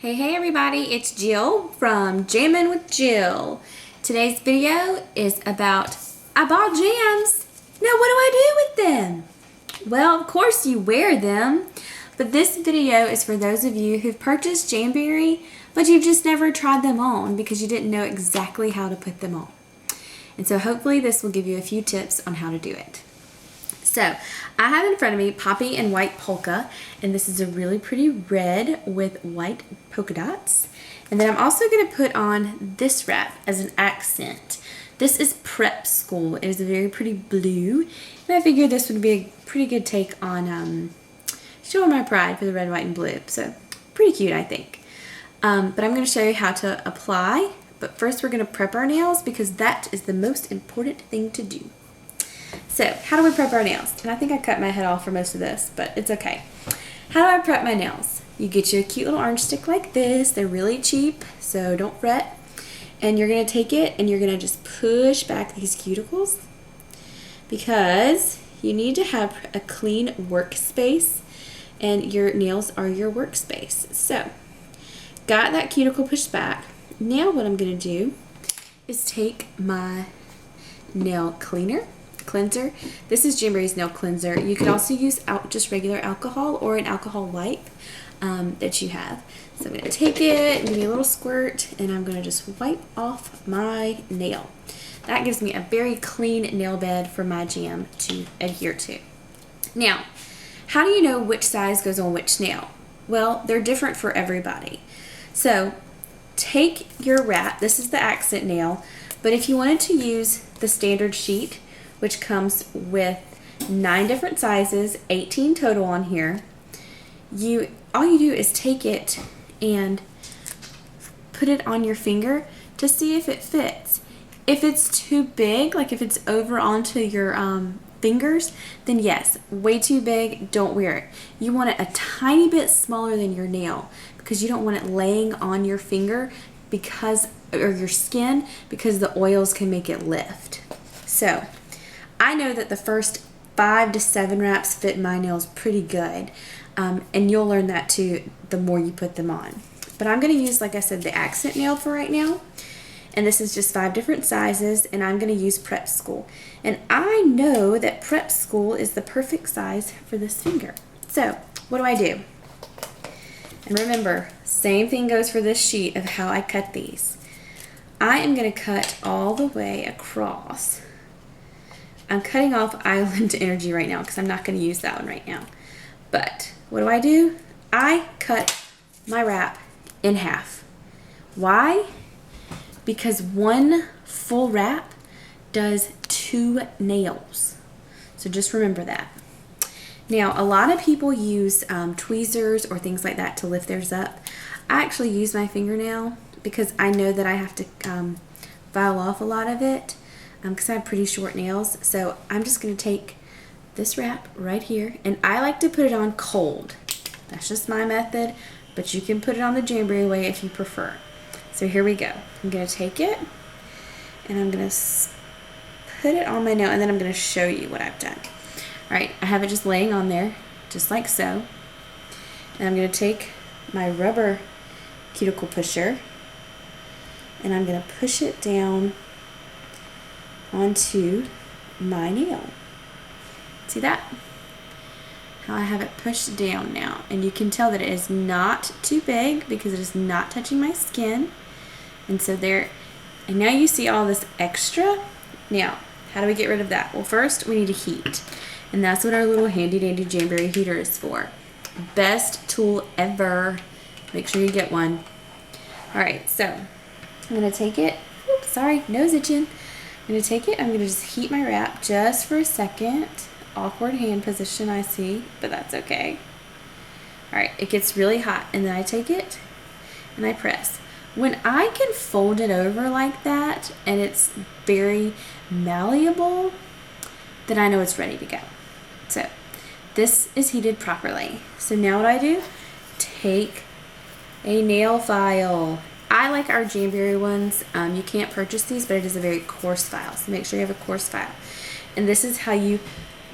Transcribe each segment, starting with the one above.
Hey everybody, it's Jill from Jammin' with Jill. Today's video is about I bought jams. Now what do I do with them? Well, of course you wear them, but this video is for those of you who've purchased Jamberry, but you've just never tried them on because you didn't know exactly how to put them on. And so hopefully this will give you a few tips on how to do it. So I have in front of me Poppy and White Polka, and this is a really pretty red with white polka dots. And then I'm also going to put on this wrap as an accent. This is Prep School. It is a very pretty blue, and I figured this would be a pretty good take on showing my pride for the red, white, and blue. So pretty cute, I think. But I'm going to show you how to apply. But first we're going to prep our nails because that is the most important thing to do. So, how do we prep our nails? And I think I cut my head off for most of this, but it's okay. How do I prep my nails? You get you a cute little orange stick like this. They're really cheap, so don't fret. And you're going to take it and you're going to just push back these cuticles because you need to have a clean workspace and your nails are your workspace. So, got that cuticle pushed back. Now what I'm going to do is take my nail cleanser. This is Jamberry's nail cleanser. You could also use just regular alcohol or an alcohol wipe that you have. So I'm going to take it and give me a little squirt, and I'm going to just wipe off my nail. That gives me a very clean nail bed for my jam to adhere to. Now, how do you know which size goes on which nail? Well, they're different for everybody. So take your wrap. This is the accent nail, but if you wanted to use the standard sheet, which comes with 9 different sizes, 18 total on here, all you do is take it and put it on your finger to see if it fits. If it's too big, like if it's over onto your fingers, then yes, way too big, don't wear it. You want it a tiny bit smaller than your nail because you don't want it laying on your finger or your skin, because the oils can make it lift. So I know that the first 5 to 7 wraps fit my nails pretty good, and you'll learn that too the more you put them on. But I'm going to use, like I said, the accent nail for right now, and this is just 5 different sizes, and I'm going to use Prep School. And I know that Prep School is the perfect size for this finger. So what do? And remember, same thing goes for this sheet of how I cut these. I am going to cut all the way across. I'm cutting off Island Energy right now because I'm not going to use that one right now. But what do? I cut my wrap in half. Why? Because one full wrap does 2 nails. So just remember that. Now, a lot of people use tweezers or things like that to lift theirs up. I actually use my fingernail because I know that I have to file off a lot of it because I have pretty short nails. So I'm just going to take this wrap right here, and I like to put it on cold. That's just my method, but you can put it on the Jamberry way if you prefer. So here we go. I'm going to take it, and I'm going to put it on my nail, and then I'm going to show you what I've done. All right, I have it just laying on there, just like so. And I'm going to take my rubber cuticle pusher, and I'm going to push it down onto my nail. See that? How I have it pushed down now. And you can tell that it is not too big because it is not touching my skin. And so there, and now you see all this extra. Now, how do we get rid of that? Well, first we need to heat. And that's what our little handy dandy Jamberry heater is for. Best tool ever. Make sure you get one. Alright, so I'm going to take it. Oops, sorry, nose itching. I'm going to take it. I'm going to just heat my wrap just for a second. Awkward hand position, I see, but that's okay. Alright, it gets really hot, and then I take it and I press. When I can fold it over like that and it's very malleable, then I know it's ready to go. So this is heated properly. So now what do? Take a nail file. I like our Jamberry ones. You can't purchase these, but it is a very coarse file. So make sure you have a coarse file. And this is how you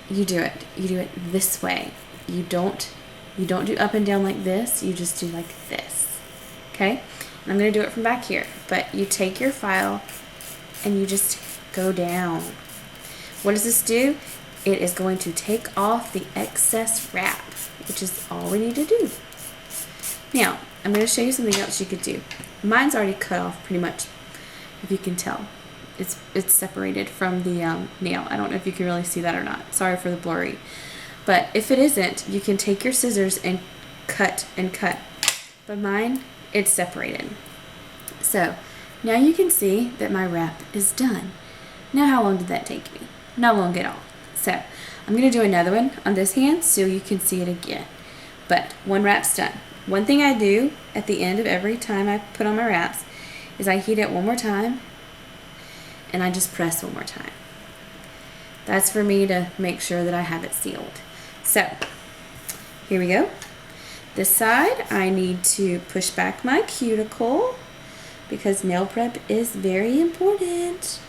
do it. You do it this way. You don't do up and down like this. You just do like this. okay? And I'm going to do it from back here. But you take your file and you just go down. What does this do? It is going to take off the excess wrap, which is all we need to do. Now, I'm going to show you something else you could do. Mine's already cut off pretty much, if you can tell. It's separated from the nail. I don't know if you can really see that or not. Sorry for the blurry. But if it isn't, you can take your scissors and cut and cut. But mine, it's separated. So now you can see that my wrap is done. Now how long did that take me? Not long at all. So I'm going to do another one on this hand so you can see it again. But one wrap's done. One thing I do at the end of every time I put on my wraps is I heat it one more time and I just press one more time. That's for me to make sure that I have it sealed. So here we go. This side I need to push back my cuticle because nail prep is very important.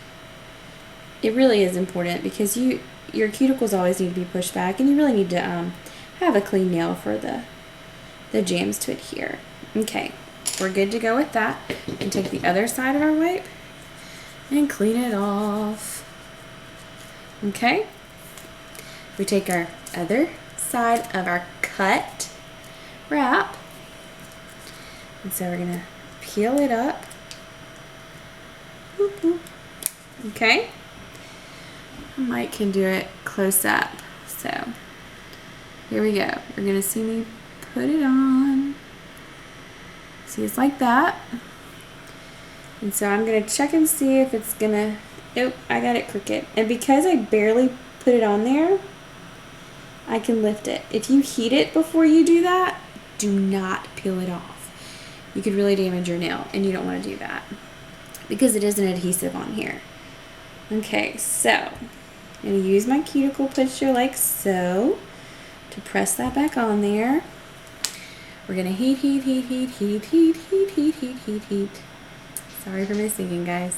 It really is important because your cuticles always need to be pushed back, and you really need to have a clean nail for the jams to adhere. Okay, we're good to go with that. And take the other side of our wipe and clean it off. Okay, we take our other side of our cut wrap, and so we're gonna peel it up. Boop, boop. Okay, Mike can do it close up. So here we go. You're gonna see me put it on. See, it's like that. And so I'm gonna check and see if it's gonna, nope, I got it crooked. And because I barely put it on there, I can lift it. If you heat it before you do that, do not peel it off. You could really damage your nail, and you don't want to do that because it is an adhesive on here. Okay, so I'm going to use my cuticle pusher like so to press that back on there. We're going to heat. Sorry for my singing, guys.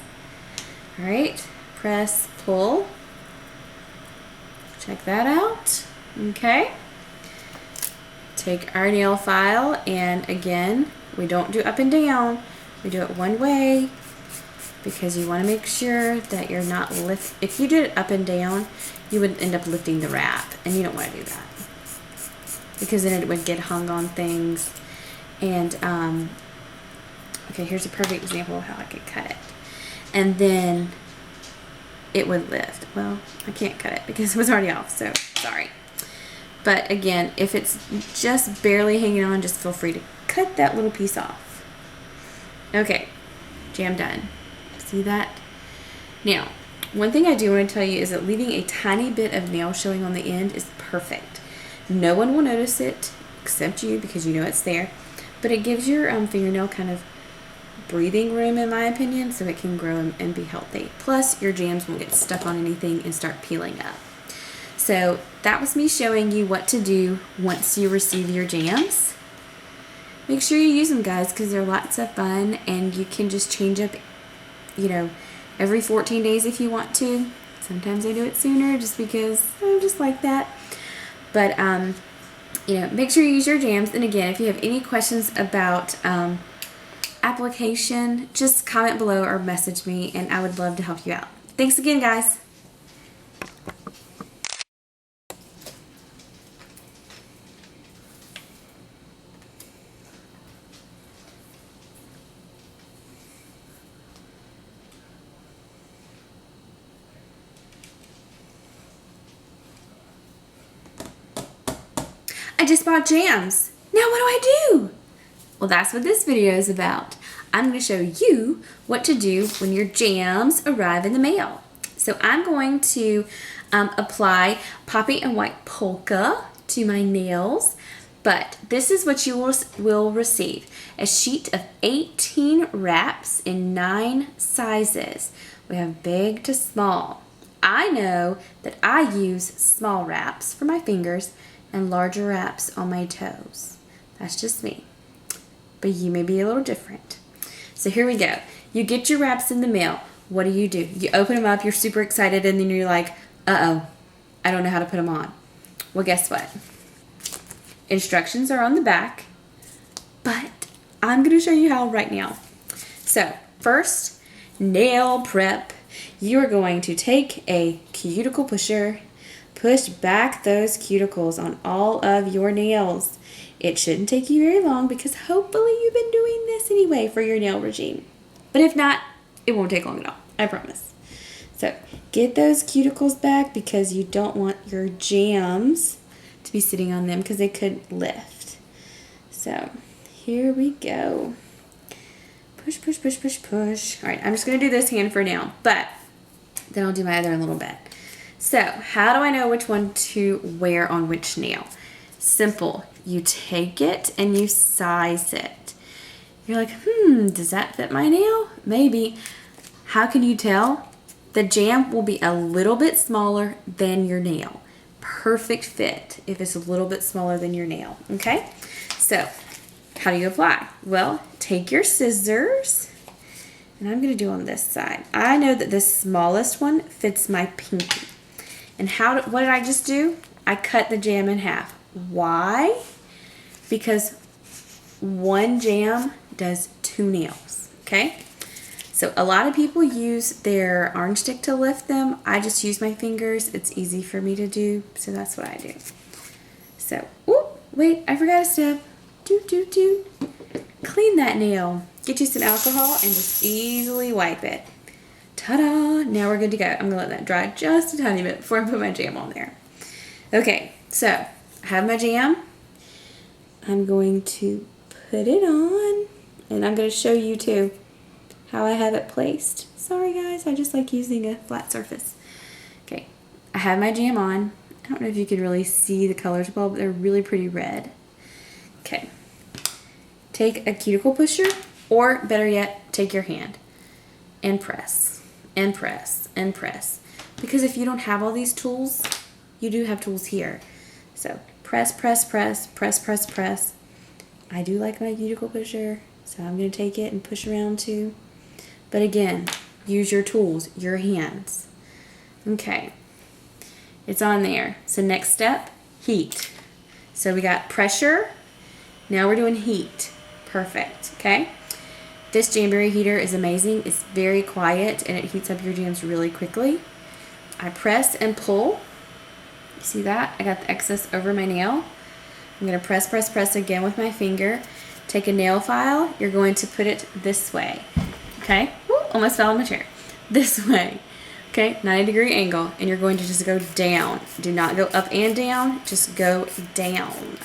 All right, press, pull. Check that out. Okay. Take our nail file, and again, we don't do up and down. We do it one way because you want to make sure that you're not if you did it up and down, you would end up lifting the wrap, and you don't want to do that because then it would get hung on things. And okay, here's a perfect example of how I could cut it, and then it would lift. Well, I can't cut it because it was already off, so sorry. But again, if it's just barely hanging on, just feel free to cut that little piece off. Okay, jam done. See that? Now, one thing I do want to tell you is that leaving a tiny bit of nail showing on the end is perfect. No one will notice it except you because you know it's there. But it gives your fingernail kind of breathing room, in my opinion, so it can grow and be healthy. Plus, your jams won't get stuck on anything and start peeling up. So that was me showing you what to do once you receive your jams. Make sure you use them, guys, because they're lots of fun, and you can just change up, you know, every 14 days if you want to. Sometimes I do it sooner just because I'm just like that. But, you know, make sure you use your jams. And again, if you have any questions about application, just comment below or message me, and I would love to help you out. Thanks again, guys. I just bought jams. Now what do I do? Well, that's what this video is about. I'm going to show you what to do when your jams arrive in the mail. So I'm going to apply Poppy and White Polka to my nails, but this is what you will receive. A sheet of 18 wraps in 9 sizes. We have big to small. I know that I use small wraps for my fingers and larger wraps on my toes. That's just me. But you may be a little different. So here we go. You get your wraps in the mail. What do? You open them up, you're super excited, and then you're like, uh-oh, I don't know how to put them on. Well, guess what? Instructions are on the back, but I'm going to show you how right now. So first, nail prep. You are going to take a cuticle pusher, push back those cuticles on all of your nails. It shouldn't take you very long because hopefully you've been doing this anyway for your nail regime. But if not, it won't take long at all, I promise. So get those cuticles back because you don't want your jams to be sitting on them because they could lift. So here we go. Push, push, push, push, push. All right, I'm just going to do this hand for now, but then I'll do my other in a little bit. So how do I know which one to wear on which nail? Simple. You take it and you size it. You're like, does that fit my nail? Maybe. How can you tell? The jam will be a little bit smaller than your nail. Perfect fit if it's a little bit smaller than your nail, okay? So how do you apply? Well, take your scissors, and I'm gonna do on this side. I know that the smallest one fits my pinky. And what did I just do? I cut the jam in half. Why? Because one jam does 2 nails, okay? So a lot of people use their orange stick to lift them. I just use my fingers. It's easy for me to do, so that's what I do. So, wait, I forgot a step. Clean that nail. Get you some alcohol and just easily wipe it. Ta-da! Now we're good to go. I'm gonna let that dry just a tiny bit before I put my jam on there. Okay, so I have my jam. I'm going to put it on, and I'm going to show you too how I have it placed. Sorry guys, I just like using a flat surface. Okay, I have my jam on. I don't know if you can really see the colors well, but they're really pretty red. Okay, take a cuticle pusher, or better yet, take your hand and press, and press, and press. Because if you don't have all these tools, you do have tools here. So press, press, press, press, press, press. I do like my cuticle pusher, so I'm going to take it and push around too. But again, use your tools, your hands. Okay, it's on there. So next step, heat. So we got pressure, now we're doing heat. Perfect, okay? This Jamberry heater is amazing. It's very quiet and it heats up your jams really quickly. I press and pull. You see that? I got the excess over my nail. I'm going to press, press, press again with my finger. Take a nail file. You're going to put it this way. Okay? Woo, almost fell on my chair. This way. Okay? 90-degree angle. And you're going to just go down. Do not go up and down. Just go down.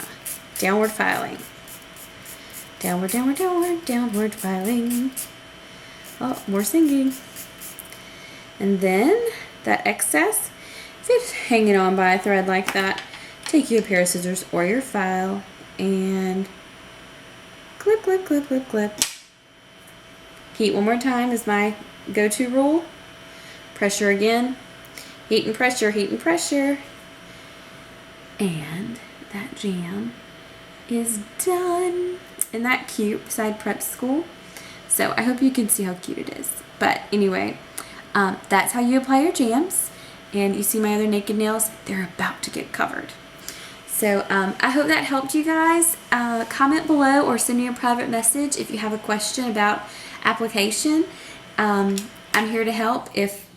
Downward filing. Downward, downward, downward, downward filing. Oh, more singing. And then that excess, if it's hanging on by a thread like that, take you a pair of scissors or your file and clip, clip, clip, clip, clip. Heat one more time is my go-to rule. Pressure again. Heat and pressure, heat and pressure. And that jam is done. Isn't that cute beside prep school? So I hope you can see how cute it is. But anyway, that's how you apply your jams. And you see my other naked nails? They're about to get covered. So I hope that helped you guys. Comment below or send me a private message if you have a question about application. I'm here to help. If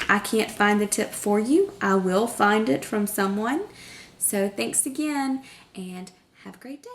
I can't find the tip for you, I will find it from someone. So thanks again and have a great day.